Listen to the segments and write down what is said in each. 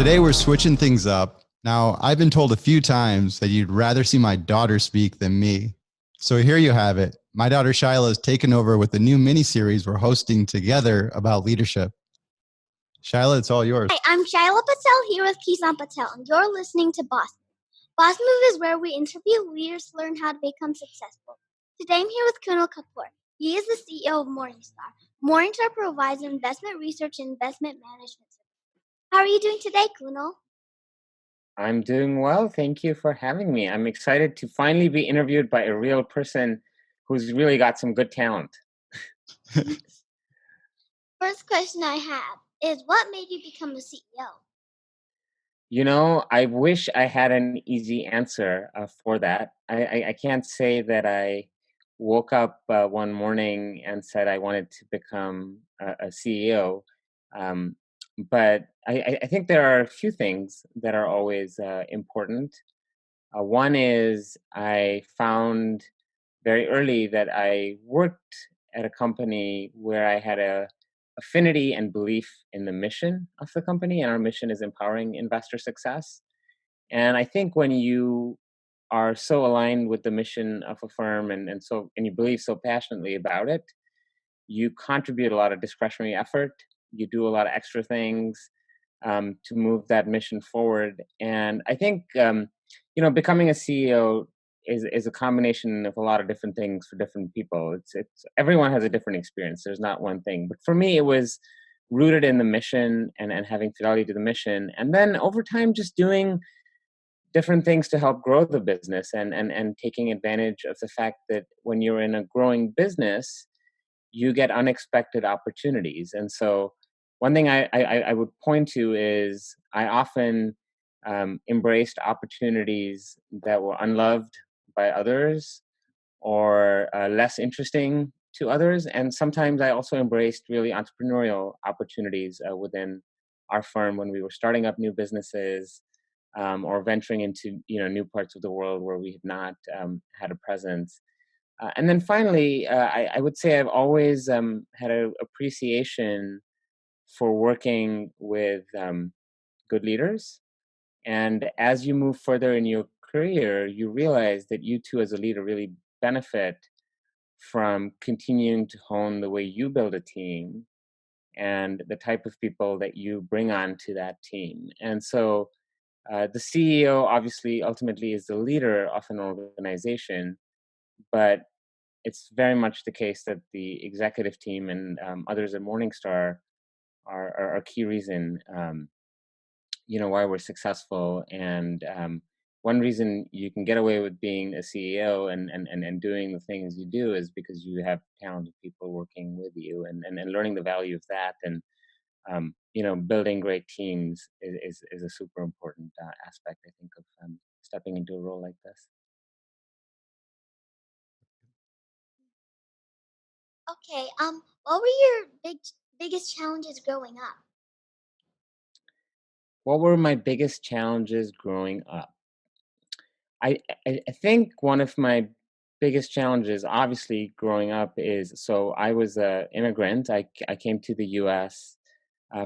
Today we're switching things up. Now, I've been told a few times that you'd rather see my daughter speak than me. So here you have it. My daughter Shyla has taken over with a new mini-series we're hosting together about leadership. Shyla, it's all yours. Hi, I'm Shyla Patel here with Kison Patel, and you're listening to BossMove. BossMove is where we interview leaders to learn how to become successful. Today I'm here with Kunal Kapoor. He is the CEO of Morningstar. Morningstar provides investment research and investment management services. How are you doing today, Kunal? I'm doing well. Thank you for having me. I'm excited to finally be interviewed by a real person who's really got some good talent. First question I have is, what made you become a CEO? You know, I wish I had an easy answer for that. I can't say that I woke up one morning and said I wanted to become a CEO. But I think there are a few things that are always important. One is I found very early that I worked at a company where I had a affinity and belief in the mission of the company, and our mission is empowering investor success. And I think when you are so aligned with the mission of a firm and you believe so passionately about it, you contribute a lot of discretionary effort. You do a lot of extra things to move that mission forward. And I think becoming a CEO is a combination of a lot of different things for different people. It's everyone has a different experience. There's not one thing. But for me, it was rooted in the mission and having fidelity to the mission. And then over time, just doing different things to help grow the business and taking advantage of the fact that when you're in a growing business, you get unexpected opportunities. And so one thing I would point to is I often embraced opportunities that were unloved by others or less interesting to others. And sometimes I also embraced really entrepreneurial opportunities within our firm when we were starting up new businesses or venturing into new parts of the world where we had not had a presence. And then finally, I would say I've always had an appreciation for working with good leaders. And as you move further in your career, you realize that you too, as a leader, really benefit from continuing to hone the way you build a team and the type of people that you bring on to that team. And so the CEO obviously ultimately is the leader of an organization, but it's very much the case that the executive team and others at Morningstar are a key reason, why we're successful. And one reason you can get away with being a CEO and doing the things you do is because you have talented people working with you and learning the value of that. And, building great teams is a super important aspect, I think, of stepping into a role like this. Okay, what were your biggest challenges growing up? What were my biggest challenges growing up? I think one of my biggest challenges, obviously, growing up is, so I was an immigrant. I came to the U.S.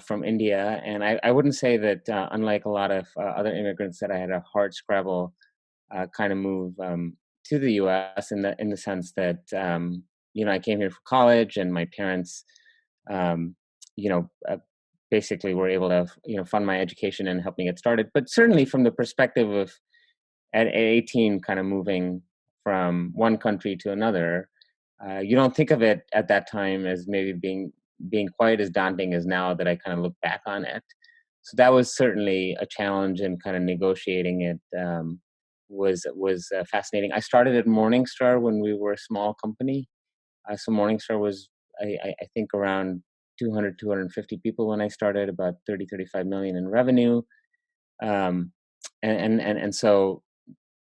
From India, and I wouldn't say that, unlike a lot of other immigrants, that I had a hard scrabble kind of move to the U.S. in the sense that I came here for college, and my parents, you know, uh, basically were able to fund my education and help me get started. But certainly from the perspective of at 18 kind of moving from one country to another, you don't think of it at that time as maybe being quite as daunting as now that I kind of look back on it. So that was certainly a challenge, and kind of negotiating it was fascinating. I started at Morningstar when we were a small company. So Morningstar was, I think, around 200, 250 people when I started, about 30, 35 million in revenue. Um, and so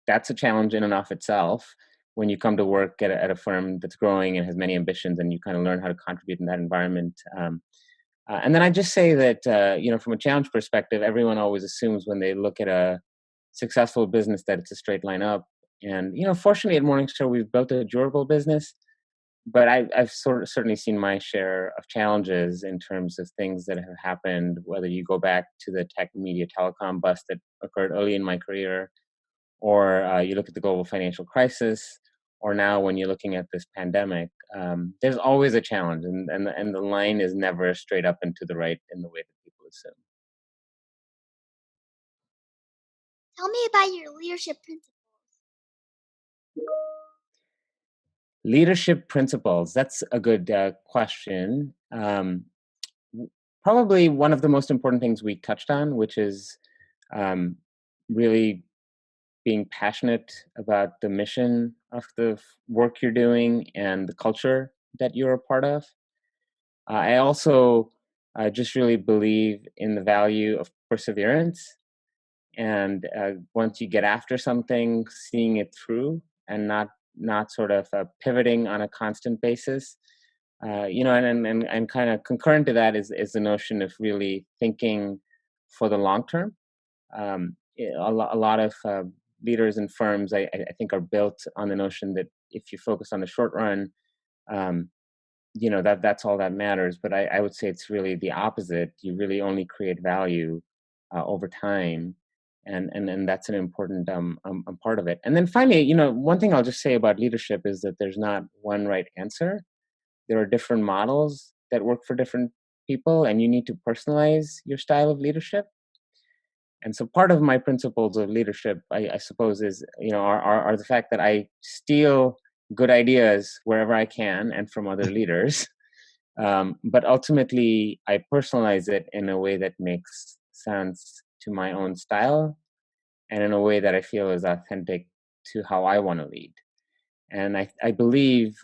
that's a challenge in and of itself when you come to work at a firm that's growing and has many ambitions, and you kind of learn how to contribute in that environment. And then I just say that, from a challenge perspective, everyone always assumes when they look at a successful business that it's a straight line up. And, fortunately at Morningstar, we've built a durable business. but I've certainly seen my share of challenges in terms of things that have happened, whether you go back to the tech, media, telecom bust that occurred early in my career, or you look at the global financial crisis, or now when you're looking at this pandemic. There's always a challenge, and the line is never straight up and to the right in the way that people assume. Tell me about your leadership principles. Leadership principles, that's a good question. Probably one of the most important things we touched on, which is um, really being passionate about the mission of the work you're doing and the culture that you're a part of. I also just really believe in the value of perseverance, and once you get after something, seeing it through and not sort of pivoting on a constant basis. And kind of concurrent to that is the notion of really thinking for the long term. A lot of leaders and firms, I think, are built on the notion that if you focus on the short run, um, that's all that matters. But I would say it's really the opposite. You really only create value over time, and that's an important part of it. And then finally, one thing I'll just say about leadership is that there's not one right answer. There are different models that work for different people, and you need to personalize your style of leadership. And so part of my principles of leadership, I suppose, is are the fact that I steal good ideas wherever I can and from other leaders, but ultimately I personalize it in a way that makes sense to my own style and in a way that I feel is authentic to how I want to lead. And I believe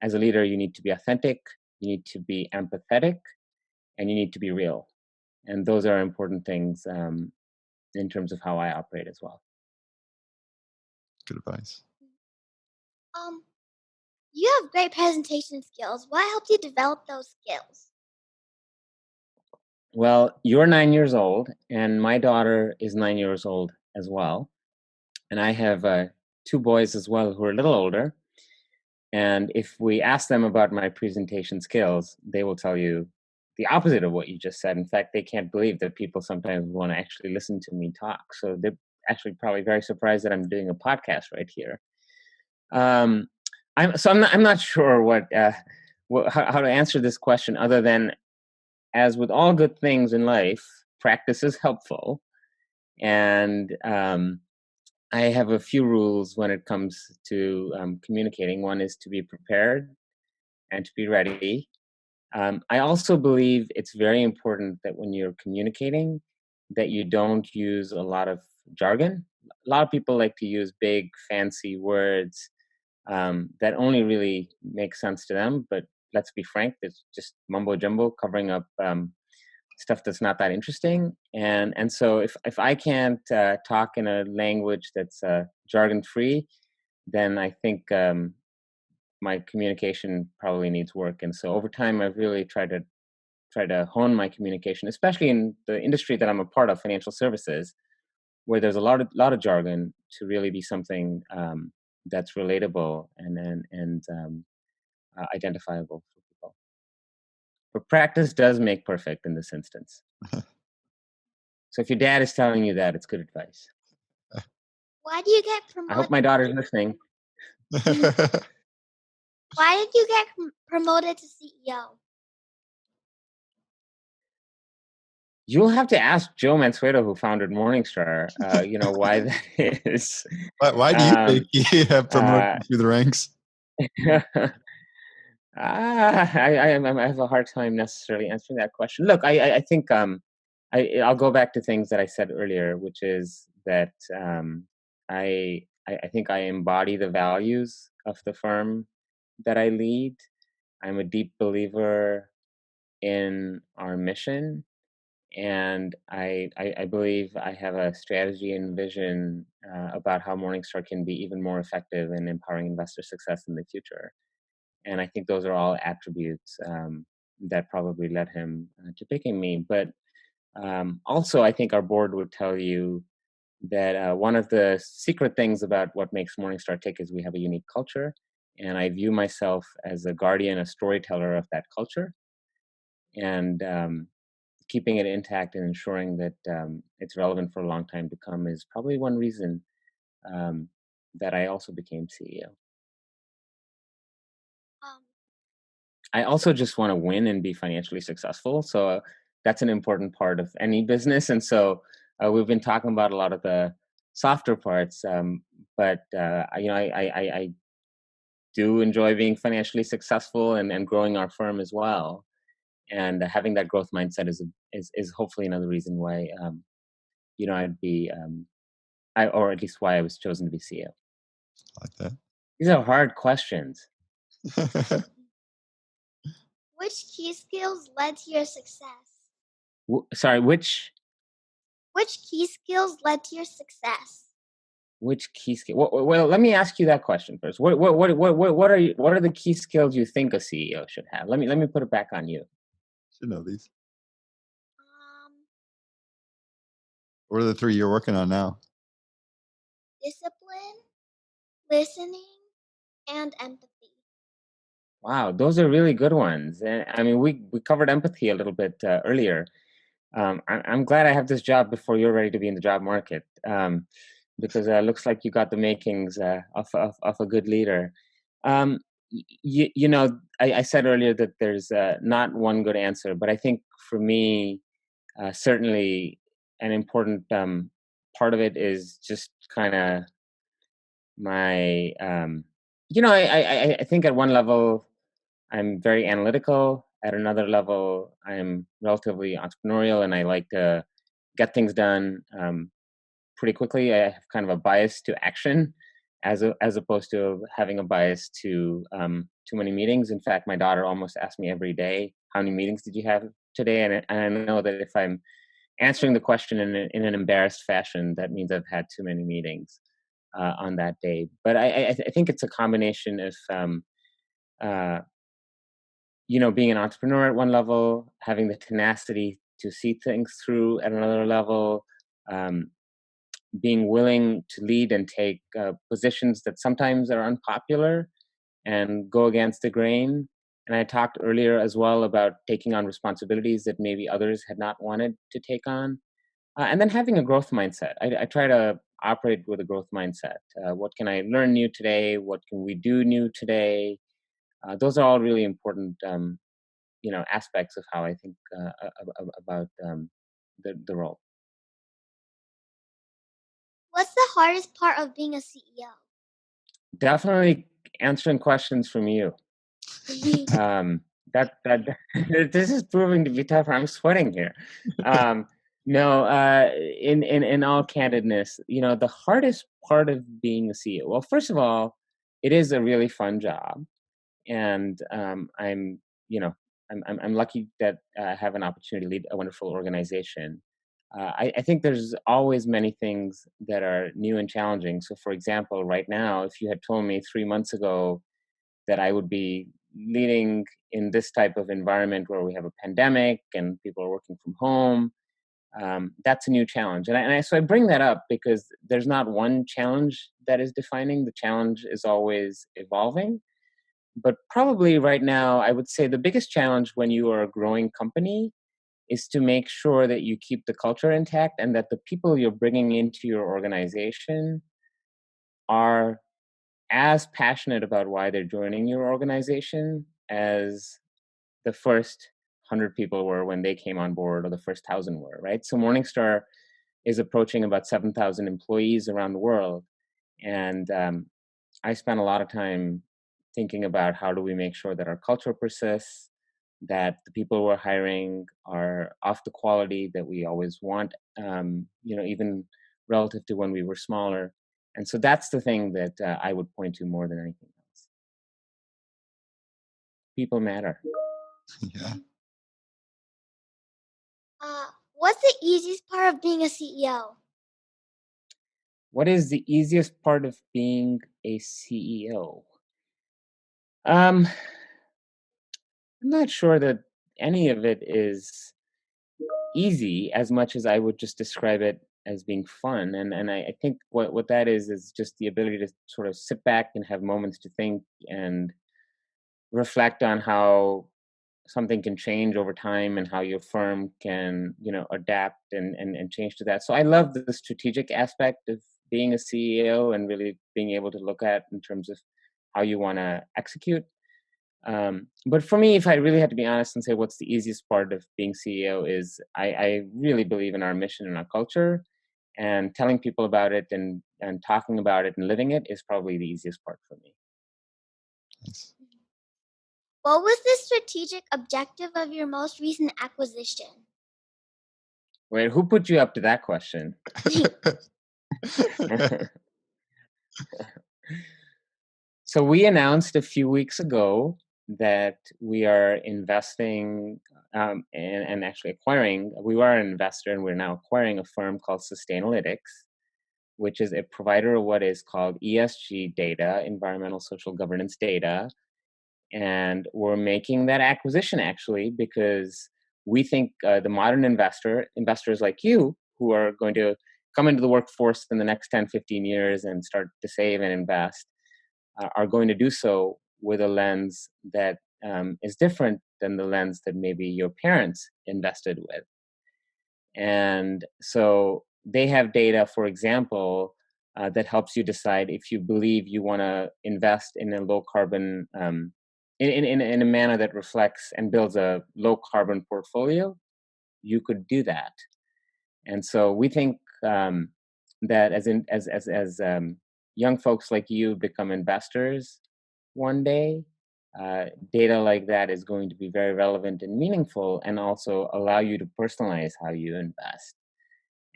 as a leader, you need to be authentic, you need to be empathetic, and you need to be real. And those are important things in terms of how I operate as well. Good advice. You have great presentation skills. What helped you develop those skills? Well, you're 9 years old, and my daughter is 9 years old as well. And I have two boys as well who are a little older. And if we ask them about my presentation skills, they will tell you the opposite of what you just said. In fact, they can't believe that people sometimes want to actually listen to me talk. So they're actually probably very surprised that I'm doing a podcast right here. I'm not sure how to answer this question other than, as with all good things in life, practice is helpful. And I have a few rules when it comes to communicating. One is to be prepared and to be ready. I also believe it's very important that when you're communicating, that you don't use a lot of jargon. A lot of people like to use big, fancy words that only really make sense to them. But let's be frank, it's just mumbo jumbo covering up stuff that's not that interesting. And so if I can't talk in a language that's jargon free, then I think my communication probably needs work. And so over time, I've really tried to hone my communication, especially in the industry that I'm a part of, financial services, where there's a lot of jargon, to really be something that's relatable and identifiable for people. But practice does make perfect in this instance. So if your dad is telling you that, it's good advice. Why do you get I hope promoted? my daughter's listening. Why did you get promoted to CEO? You'll have to ask Joe Mansueto, who founded Morningstar, why that is. Why do you think he have promoted through the ranks? I have a hard time necessarily answering that question. Look, I think I'll go back to things that I said earlier, which is that I think I embody the values of the firm that I lead. I'm a deep believer in our mission, and I believe I have a strategy and vision about how Morningstar can be even more effective in empowering investor success in the future. And I think those are all attributes that probably led him to picking me. But also, I think our board would tell you that one of the secret things about what makes Morningstar tick is we have a unique culture. And I view myself as a guardian, a storyteller of that culture, and keeping it intact and ensuring that it's relevant for a long time to come is probably one reason um, that I also became CEO. Um, I also just want to win and be financially successful. So that's an important part of any business. And so we've been talking about a lot of the softer parts, but I do enjoy being financially successful and growing our firm as well. And having that growth mindset is hopefully another reason why I'd be or at least why I was chosen to be CEO. Like These are hard questions. that. which key skills led to your success? Sorry, which key skills led to your success? Which key skill? Well, let me ask you that question first. What are the key skills you think a CEO should have? Let me put it back on you. Should know these. Um, What are the 3 you're working on now? discipline, listening, and empathy. Wow, those are really good ones. And I mean, we covered empathy a little bit earlier. I'm glad I have this job before you're ready to be in the job market, because it looks like you got the makings of a good leader. I said earlier that there's not one good answer, but I think for me, certainly an important part of it is just kind of my, I think at one level, I'm very analytical. At another level, I'm relatively entrepreneurial, and I like to get things done pretty quickly. I have kind of a bias to action, as opposed to having a bias to too many meetings. In fact, my daughter almost asks me every day, "How many meetings did you have today?" And I know that if I'm answering the question in an embarrassed fashion, that means I've had too many meetings on that day. But I think it's a combination of uh, being an entrepreneur at one level, having the tenacity to see things through at another level, um, being willing to lead and take positions that sometimes are unpopular and go against the grain. And I talked earlier as well about taking on responsibilities that maybe others had not wanted to take on. And then having a growth mindset. I try to operate with a growth mindset. What can I learn new today? What can we do new today? Those are all really important aspects of how I think about the role. What's the hardest part of being a CEO? Definitely answering questions from you. That this is proving to be tougher. I'm sweating here. No, in all candidness, the hardest part of being a CEO. Well, first of all, it is a really fun job, and I'm you know I'm lucky that I have an opportunity to lead a wonderful organization. I think there's always many things that are new and challenging. So, for example, right now, if you had told me 3 months ago that I would be leading in this type of environment where we have a pandemic and people are working from home, that's a new challenge. So I bring that up because there's not one challenge that is defining. The challenge is always evolving. But probably right now, I would say the biggest challenge when you are a growing company is to make sure that you keep the culture intact and that the people you're bringing into your organization are as passionate about why they're joining your organization as the first 100 people were when they came on board, or the first 1,000 were, right? So Morningstar is approaching about 7,000 employees around the world. And I spent a lot of time thinking about how do we make sure that our culture persists, that the people we're hiring are of the quality that we always want, even relative to when we were smaller. And so that's the thing that I would point to more than anything else. People matter. Yeah. What's the easiest part of being a CEO? What is the easiest part of being a CEO? I'm not sure that any of it is easy as much as I would just describe it as being fun. And I think what that is just the ability to sort of sit back and have moments to think and reflect on how something can change over time and how your firm can, adapt and change to that. So I love the strategic aspect of being a CEO and really being able to look at in terms of how you want to execute. But for me, if I really had to be honest and say what's the easiest part of being CEO is I really believe in our mission and our culture, and telling people about it and talking about it and living it is probably the easiest part for me. Thanks. What was the strategic objective of your most recent acquisition? Wait, who put you up to that question? So we announced a few weeks ago that we are investing and actually acquiring. We were an investor and we're now acquiring a firm called Sustainalytics, which is a provider of what is called ESG data, environmental social governance data. And we're making that acquisition actually because we think the modern investors like you, who are going to come into the workforce in the next 10, 15 years and start to save and invest, are going to do so with a lens that is different than the lens that maybe your parents invested with. And so they have data, for example, that helps you decide if you believe you want to invest in a low carbon, in a manner that reflects and builds a low carbon portfolio, you could do that. And so we think that as young folks like you become investors one day, data like that is going to be very relevant and meaningful, and also allow you to personalize how you invest.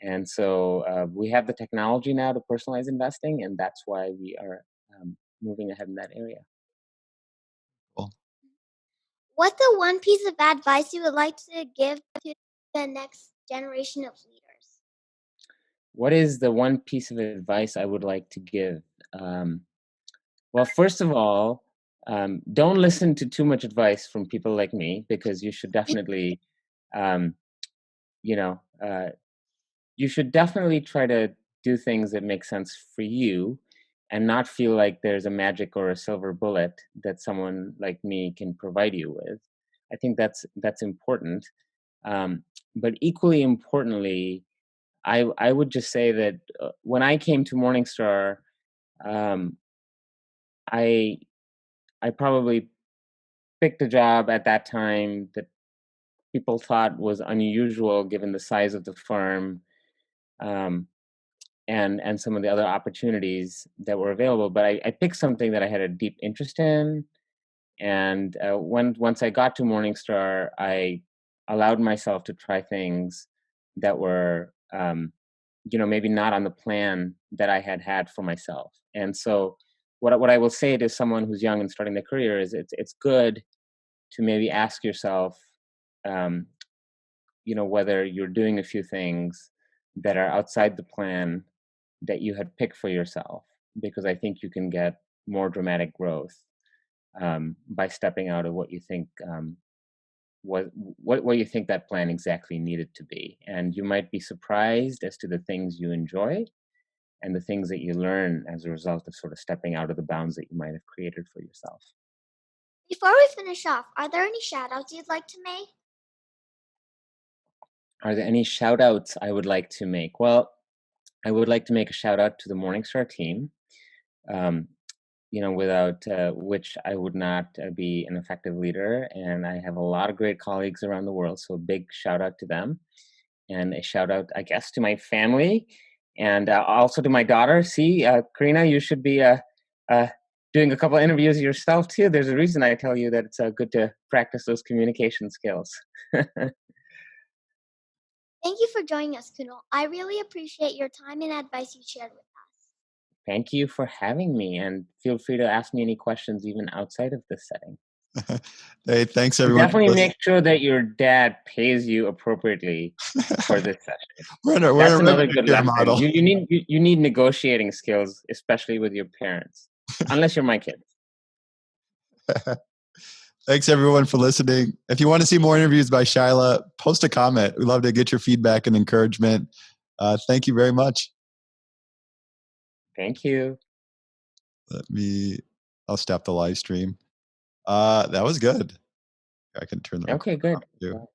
And so we have the technology now to personalize investing, and that's why we are moving ahead in that area. Cool. What's the one piece of advice you would like to give to the next generation of leaders? What is the one piece of advice I would like to give? Well, first of all, don't listen to too much advice from people like me, because you should definitely, you should definitely try to do things that make sense for you and not feel like there's a magic or a silver bullet that someone like me can provide you with. I think that's important. But equally importantly, I would just say that when I came to Morningstar, I probably picked a job at that time that people thought was unusual given the size of the firm, and some of the other opportunities that were available. But I picked something that I had a deep interest in, and once I got to Morningstar, I allowed myself to try things that were maybe not on the plan that I had for myself. And so what I will say to someone who's young and starting their career is it's good to maybe ask yourself, whether you're doing a few things that are outside the plan that you had picked for yourself, because I think you can get more dramatic growth by stepping out of what you think what you think that plan exactly needed to be. And you might be surprised as to the things you enjoy and the things that you learn as a result of sort of stepping out of the bounds that you might have created for yourself. Before we finish off, are there any shout-outs you'd like to make? Are there any shout outs I would like to make? Well, I would like to make a shout out to the Morningstar team, without which I would not be an effective leader. And I have a lot of great colleagues around the world, so a big shout out to them. And a shout out, I guess, to my family, and also to my daughter. See, Karina, you should be doing a couple of interviews yourself too. There's a reason I tell you that it's good to practice those communication skills. Thank you for joining us, Kunal. I really appreciate your time and advice you shared with us. Thank you for having me, and feel free to ask me any questions even outside of this setting. Hey, thanks everyone. Definitely make sure that your dad pays you appropriately for this session. That's another good lesson. Model. You need negotiating skills, especially with your parents, unless you're my kids. Thanks everyone for listening. If you want to see more interviews by Shyla, post a comment. We'd love to get your feedback and encouragement. Thank you very much. Thank you. I'll stop the live stream. That was good. I can turn the Okay, recorder good. off too.